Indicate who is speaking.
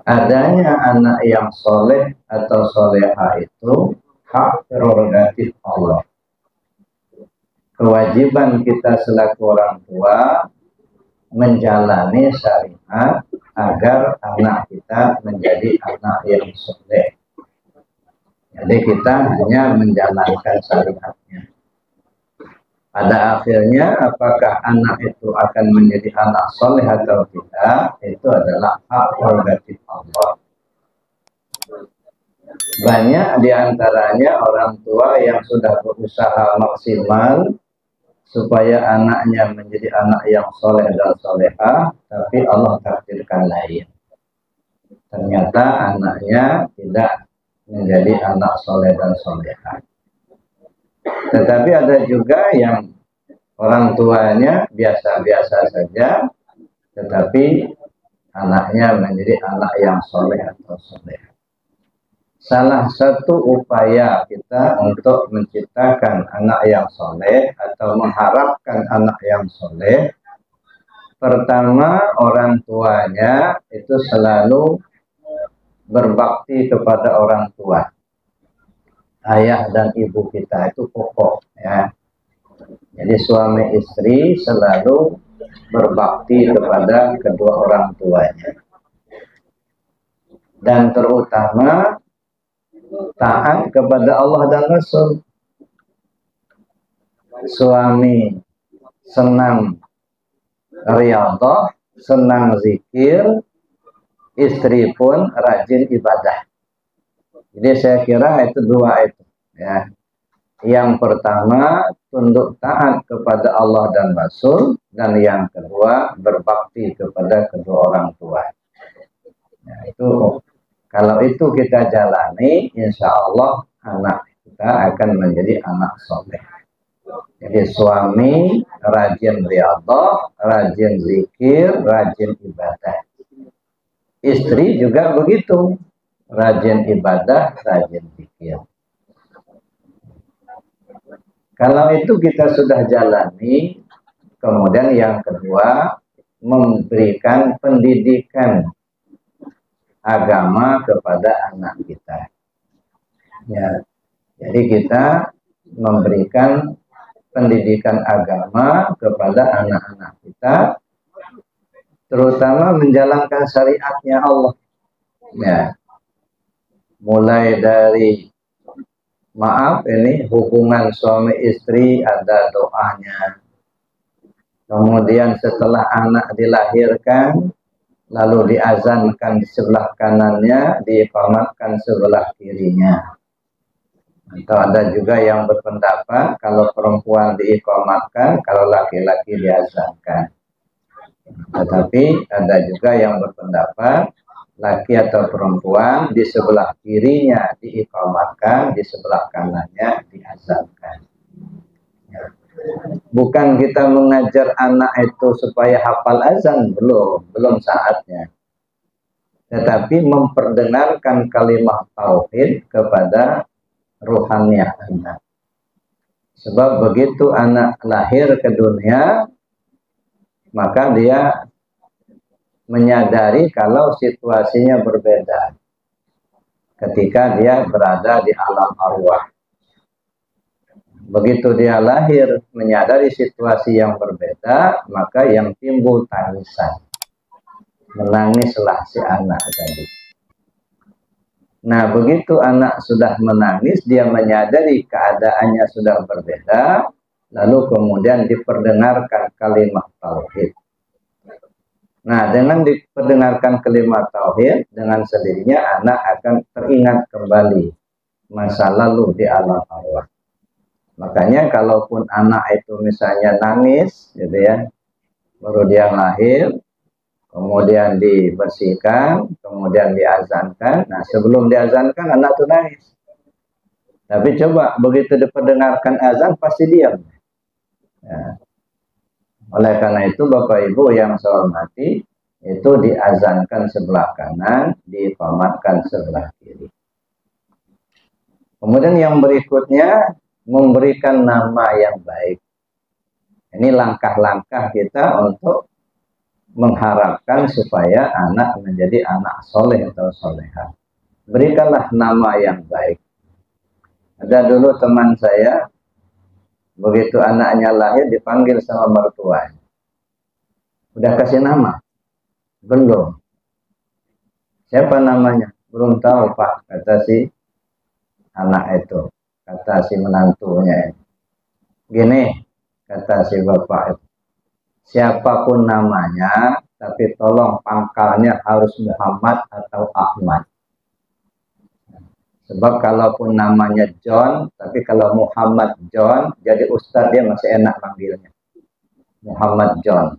Speaker 1: adanya anak yang soleh atau soleha itu hak prerogatif Allah. Kewajiban kita selaku orang tua menjalani syariat agar anak kita menjadi anak yang soleh. Jadi kita hanya menjalankan syariatnya. Pada akhirnya apakah anak itu akan menjadi anak soleh atau tidak, itu adalah hak prerogatif Allah. Banyak diantaranya orang tua yang sudah berusaha maksimal supaya anaknya menjadi anak yang soleh dan solehah, tapi Allah takdirkan lain. Ternyata anaknya tidak menjadi anak soleh dan solehah. Tetapi ada juga yang orang tuanya biasa-biasa saja, tetapi anaknya menjadi anak yang soleh atau solehah. Salah satu upaya kita untuk menciptakan anak yang soleh atau mengharapkan anak yang soleh, pertama orang tuanya itu selalu berbakti kepada orang tua. Ayah dan ibu kita itu pokok, ya. Jadi suami istri selalu berbakti kepada kedua orang tuanya. Dan terutama taat kepada Allah dan Rasul. Suami senang riyadhah, senang zikir, istri pun rajin ibadah. Jadi saya kira itu dua itu, ya. Yang pertama tunduk taat kepada Allah dan Rasul, dan yang kedua berbakti kepada kedua orang tua. Nah, itu kalau itu kita jalani, insya Allah anak kita akan menjadi anak soleh. Jadi suami rajin riyadhah, rajin zikir, rajin ibadah. Istri juga begitu, rajin ibadah, rajin zikir. Kalau itu kita sudah jalani, kemudian yang kedua memberikan pendidikan agama kepada anak kita. Ya, jadi kita memberikan pendidikan agama kepada anak-anak kita, terutama menjalankan syariatnya Allah. Ya, mulai dari hubungan suami istri ada doanya. Kemudian setelah anak dilahirkan, lalu diazankan di sebelah kanannya, diiqamatkan sebelah kirinya. Atau ada juga yang berpendapat kalau perempuan diiqamatkan, kalau laki-laki diazankan. Tetapi ada juga yang berpendapat laki atau perempuan di sebelah kirinya diiqamatkan, di sebelah kanannya diazankan. Ya. Bukan kita mengajar anak itu supaya hafal azan, belum saatnya. Tetapi memperdengarkan kalimat tauhid kepada ruhaniyah anak. Sebab begitu anak lahir ke dunia, maka dia menyadari kalau situasinya berbeda ketika dia berada di alam arwah. Begitu dia lahir menyadari situasi yang berbeda, maka yang timbul tangisan. Menangislah si anak tadi. Nah, begitu anak sudah menangis, dia menyadari keadaannya sudah berbeda, lalu kemudian diperdengarkan kalimat tauhid. Nah, dengan diperdengarkan kalimat tauhid, dengan sendirinya anak akan teringat kembali masa lalu di alam arwah. Makanya kalaupun anak itu misalnya nangis, gitu ya, baru dia lahir, kemudian dibersihkan, kemudian diazankan. Nah, sebelum diazankan anak itu nangis. Tapi coba begitu diperdengarkan azan pasti diam. Ya. Oleh karena itu Bapak Ibu yang saya hormati, itu diazankan sebelah kanan, diiqamatkan sebelah kiri. Kemudian yang berikutnya memberikan nama yang baik. Ini langkah-langkah kita untuk mengharapkan supaya anak menjadi anak soleh atau soleha. Berikanlah nama yang baik. Ada dulu teman saya, begitu anaknya lahir dipanggil sama mertuanya. Udah kasih nama? Belum. Siapa namanya? Belum tahu Pak, kata si anak itu. Kata si menantunya. Gini, kata si bapak itu. Siapapun namanya, tapi tolong pangkalnya harus Muhammad atau Ahmad. Sebab kalaupun namanya John, tapi kalau Muhammad John, jadi Ustadz dia masih enak panggilnya. Muhammad John.